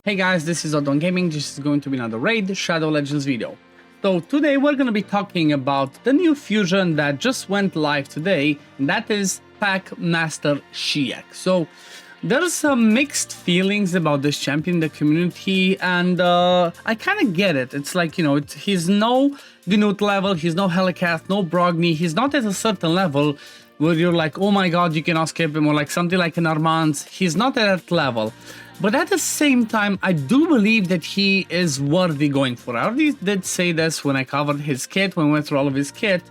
Hey guys, this is OddOneGaming. This is going to be another Raid Shadow Legends video. So today we're going to be talking about the new fusion that just went live today, and that is Packmaster Shiek. So there's some mixed feelings about this champion in the community, and I kind of get it. It's like, he's no Gnut level, he's no Helicath, no Brogni, he's not at a certain level where you're like, oh my god, you cannot skip him, or like something like an Armand. He's not at that level. But at the same time, I do believe that he is worthy going for. I already did say this when I covered his kit, when we went through all of his kit.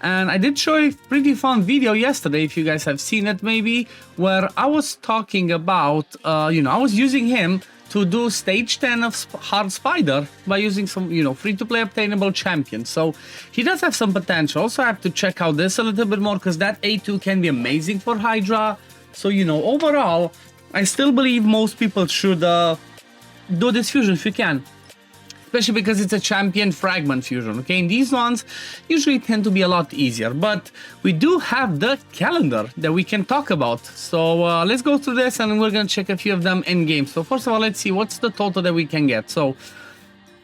And I did show a pretty fun video yesterday, if you guys have seen it maybe, where I was talking about, I was using him to do stage 10 of Hard Spider by using some, free-to-play obtainable champions. So he does have some potential. Also, I have to check out this a little bit more because that A2 can be amazing for Hydra. So, overall, I still believe most people should do this fusion if you can. Especially because it's a champion fragment fusion, okay? And these ones usually tend to be a lot easier. But we do have the calendar that we can talk about. So let's go through this and we're gonna check a few of them in game. So first of all, let's see what's the total that we can get. So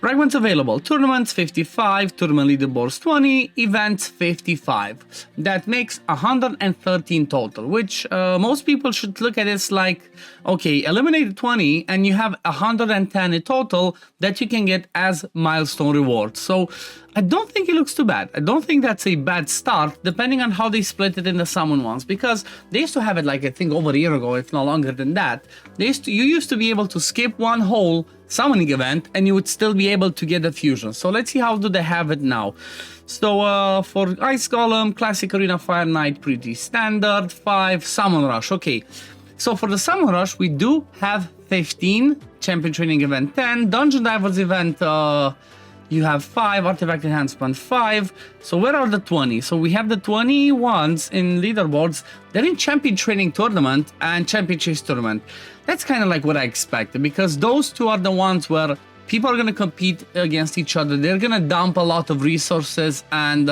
fragments available, tournaments 55, tournament leaderboards 20, events 55. That makes 113 total, which most people should look at this like, okay, eliminate 20 and you have 110 in total that you can get as milestone rewards. So I don't think it looks too bad. I don't think that's a bad start, depending on how they split it in the summon ones, because they used to have it like, I think over a year ago, if not longer than that. You used to be able to skip one whole summoning event and you would still be able to get the fusion. So let's see how do they have it now. So for Ice Golem, Classic Arena Fire Knight, pretty standard, 5, Summon Rush, okay. So for the Summon Rush, we do have 15, Champion Training Event 10, Dungeon Divers Event, you have 5, Artifact Enhancement 5, so where are the 20? So we have the 20 ones in leaderboards, they're in Champion Training Tournament and Champion Chase Tournament. That's kind of like what I expected, because those two are the ones where people are going to compete against each other, they're going to dump a lot of resources and,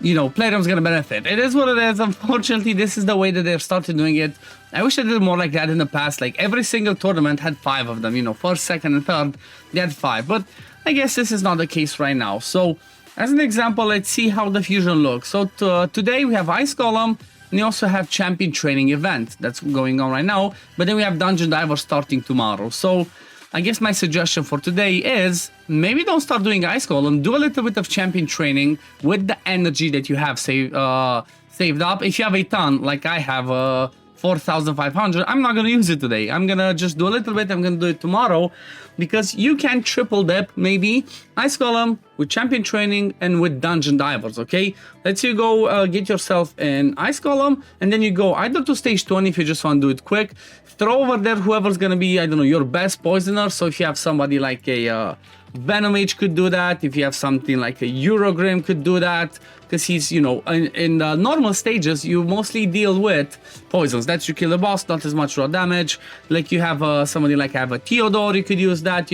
Playroom's going to benefit. It is what it is. Unfortunately, this is the way that they've started doing it. I wish I did more like that in the past. Like every single tournament had 5 of them, first, second, and third, they had 5. But I guess this is not the case right now. So as an example, let's see how the fusion looks. So today we have Ice Golem, and you also have Champion Training Event that's going on right now. But then we have Dungeon Diver starting tomorrow. So I guess my suggestion for today is maybe don't start doing Ice Golem. Do a little bit of Champion Training with the energy that you have saved up. If you have a ton, like I have 4,500, I'm not going to use it today. I'm going to just do a little bit. I'm going to do it tomorrow because you can triple dip maybe Ice Golem with Champion Training and with Dungeon Divers, okay? Let's you go get yourself an Ice Golem and then you go either to stage 20 if you just want to do it quick. Throw over there whoever's going to be, I don't know, your best poisoner. So if you have somebody like a Venom Mage could do that. If you have something like a Eurogrim could do that. Because he's, in the normal stages, you mostly deal with poisons. That's you kill the boss, not as much raw damage. Like you have somebody like I have a Theodore, you could use that,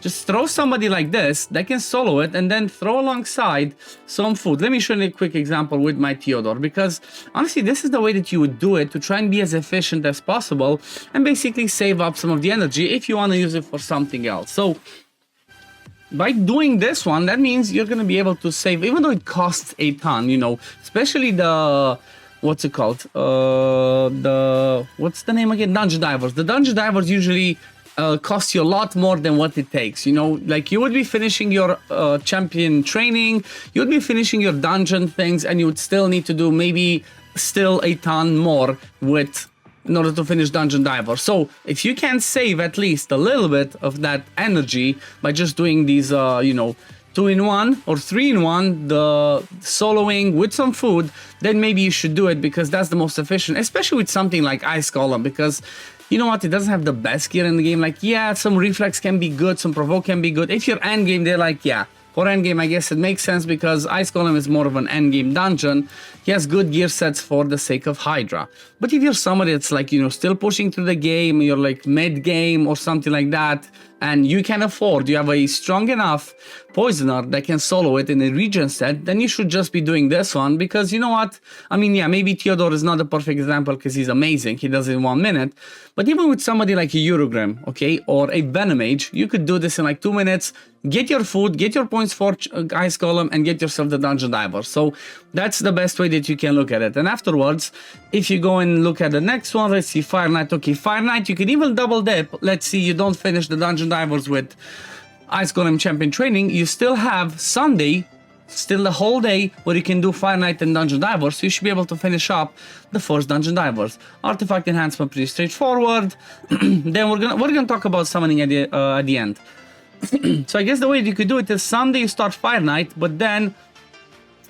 Just throw somebody like this that can solo it and then throw alongside some food. Let me show you a quick example with my Theodore. Because honestly, this is the way that you would do it to try and be as efficient as possible. And basically save up some of the energy if you want to use it for something else. So by doing this one, that means you're going to be able to save, even though it costs a ton, especially the, what's it called? What's the name again? Dungeon Divers. The Dungeon Divers usually cost you a lot more than what it takes, Like you would be finishing your champion training, you would be finishing your dungeon things, and you would still need to do maybe still a ton more in order to finish Dungeon Diver. So if you can save at least a little bit of that energy by just doing these, 2-in-1 or 3-in-1, the soloing with some food, then maybe you should do it because that's the most efficient, especially with something like Ice Golem, because you know what, it doesn't have the best gear in the game. Like, yeah, some reflex can be good, some provoke can be good. If you're endgame, they're like, yeah. For endgame, I guess it makes sense because Ice Golem is more of an endgame dungeon. He has good gear sets for the sake of Hydra. But if you're somebody that's like, still pushing through the game, you're like mid-game or something like that, and you can afford, you have a strong enough poisoner that can solo it in a region set, then you should just be doing this one, because you know what? I mean, yeah, maybe Theodore is not a perfect example because he's amazing. He does it in 1 minute. But even with somebody like a Eurogrim, okay, or a Venomage, you could do this in like 2 minutes, get your food, get your points for Ice Golem, and get yourself the Dungeon Diver. So that's the best way that you can look at it. And afterwards, if you go and look at the next one, let's see, Fire Knight. Okay, Fire Knight, you can even double dip. Let's see, you don't finish the Dungeon Divers with Ice Golem Champion Training, you still have Sunday, still the whole day where you can do Fire Knight and Dungeon Divers, so you should be able to finish up the first Dungeon Divers. Artifact enhancement, pretty straightforward. Then we're gonna talk about summoning at the end. So I guess the way you could do it is Sunday you start Fire Knight, but then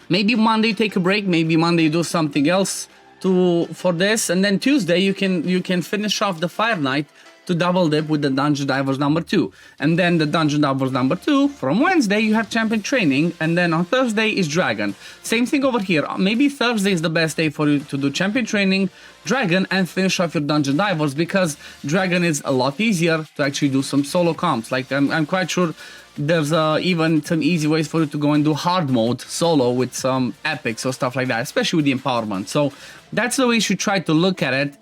maybe Monday you take a break, maybe Monday you do something else for this, and then Tuesday you can finish off the Fire Knight to double dip with the Dungeon Divers number 2. And then the Dungeon Divers number 2, from Wednesday you have Champion Training, and then on Thursday is Dragon. Same thing over here, maybe Thursday is the best day for you to do Champion Training, Dragon, and finish off your Dungeon Divers, because Dragon is a lot easier to actually do some solo comps. Like I'm quite sure there's even some easy ways for you to go and do hard mode solo with some epics or stuff like that, especially with the empowerment. So that's the way you should try to look at it.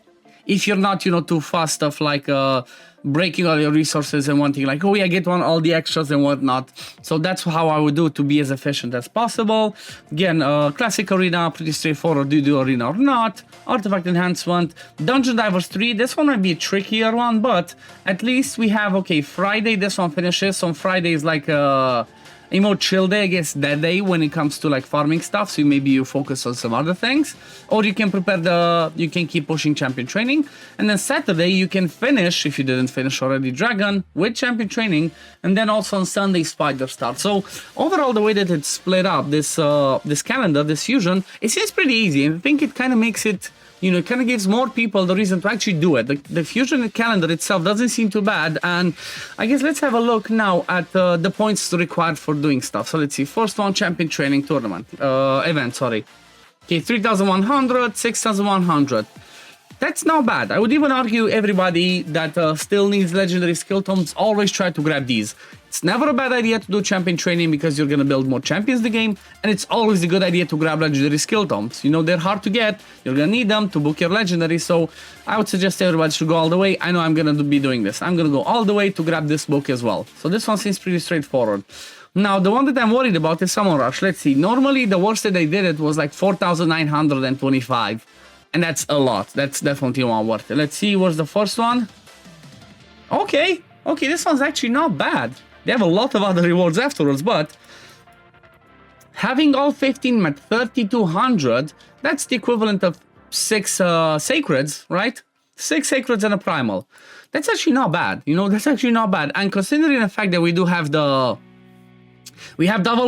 If you're not, you know, too fast of like breaking all your resources and wanting like, oh yeah, get all the extras and whatnot. So that's how I would do it to be as efficient as possible. Again, classic arena, pretty straightforward. Do you do arena or not? Artifact enhancement, Dungeon Divers 3. This one might be a trickier one, but at least we have, okay, Friday, this one finishes. So on Friday is like a more chill day, I guess, that day when it comes to like farming stuff, so maybe you focus on some other things, or you can you can keep pushing Champion Training, and then Saturday you can finish, if you didn't finish already, Dragon with Champion Training, and then also on Sunday Spider start. So overall, the way that it's split up, this calendar, this fusion, it seems pretty easy, and I think it kind of makes it, you know, it kind of gives more people the reason to actually do it. The fusion calendar itself doesn't seem too bad, and I guess let's have a look now at the points required for doing stuff. So let's see, first one, Champion Training Tournament, event, sorry. Okay, 3,100, 6,100. That's not bad. I would even argue everybody that still needs legendary skill tomes, always try to grab these. It's never a bad idea to do Champion Training because you're going to build more champions in the game, and it's always a good idea to grab legendary skill tomes. You know, they're hard to get, you're going to need them to book your legendary, so I would suggest everybody should go all the way. I know I'm going to be doing this. I'm going to go all the way to grab this book as well. So this one seems pretty straightforward. Now, the one that I'm worried about is Summon Rush. Let's see. Normally, the worst that I did it was like 4,925. And that's a lot. That's definitely not worth it. Let's see, what's the first one? Okay, this one's actually not bad. They have a lot of other rewards afterwards, but having all 15 at 3,200, that's the equivalent of 6 Sacreds, right? 6 Sacreds and a Primal. That's actually not bad, you know, that's actually not bad. And considering the fact that we do have double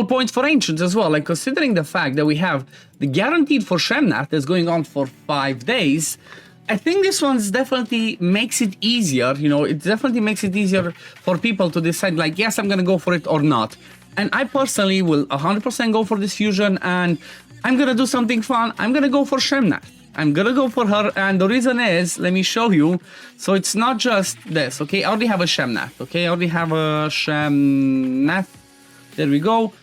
points for Ancients as well, like considering the fact that we have the guaranteed for Shemnath that's going on for 5 days, I think this one definitely makes it easier, you know, it definitely makes it easier for people to decide like, yes, I'm gonna go for it or not. And I personally will 100% go for this fusion, and I'm gonna do something fun. I'm gonna go for Shemnath. I'm gonna go for her, and the reason is, let me show you. So it's not just this, okay? I already have a Shemnath, okay? I already have a Shemnath. There we go.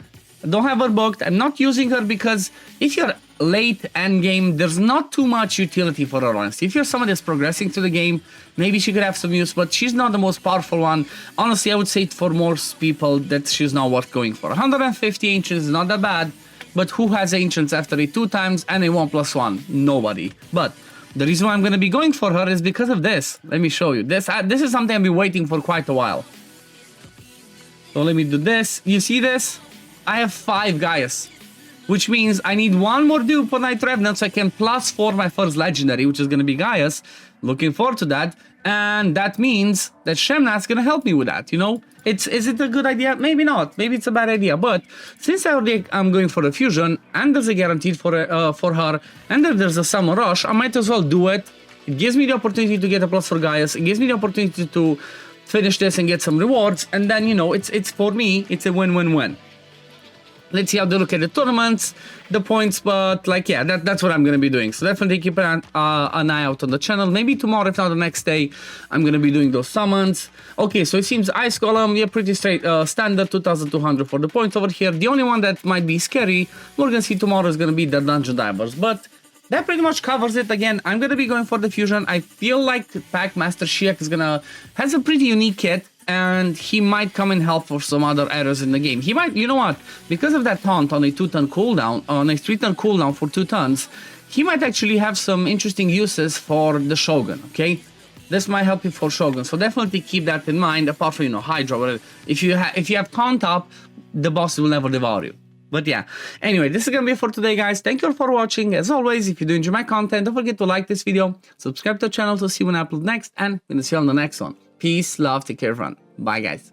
I don't have her booked. I'm not using her because if you're late end game, there's not too much utility for her, honestly. If you're someone that's progressing through the game, maybe she could have some use, but she's not the most powerful one. Honestly, I would say for most people that she's not worth going for. 150 Ancients is not that bad, but who has Ancients after it 2 times and a 1+1? Nobody. But the reason why I'm going to be going for her is because of this. Let me show you. This is something I've been waiting for quite a while. So let me do this. You see this? I have 5 Gaius, which means I need 1 more dupe for Night Revenant so I can +4 my first legendary, which is going to be Gaius. Looking forward to that. And that means that Shemnath's going to help me with that, you know? Is it a good idea? Maybe not. Maybe it's a bad idea. But since I'm going for the fusion, and there's a guaranteed for her, and then there's a Summon Rush, I might as well do it. It gives me the opportunity to get a plus for Gaius. It gives me the opportunity to finish this and get some rewards. And then, you know, it's for me, it's a win-win-win. Let's see how they look at the tournaments, the points, but like, yeah, that's what I'm going to be doing. So definitely keep an eye out on the channel. Maybe tomorrow, if not the next day, I'm going to be doing those summons. Okay, so it seems Ice Column, yeah, pretty straight, standard, 2,200 for the points over here. The only one that might be scary, we're going to see tomorrow, is going to be the Dungeon Divers, but that pretty much covers it. Again, I'm going to be going for the Fusion. I feel like Packmaster Shiak is has a pretty unique kit, and he might come in help for some other areas in the game. He might, you know what, because of that taunt on a 2-turn cooldown, on a 3-turn cooldown for 2 turns, he might actually have some interesting uses for the Shogun, okay? This might help you for Shogun, so definitely keep that in mind, apart from, you know, Hydra, where if you have taunt up, the boss will never devour you. But yeah, anyway, this is gonna be it for today, guys. Thank you all for watching. As always, if you do enjoy my content, don't forget to like this video, subscribe to the channel to see when I upload next, and I'm gonna see you on the next one. Peace, love, take care, everyone. Bye, guys.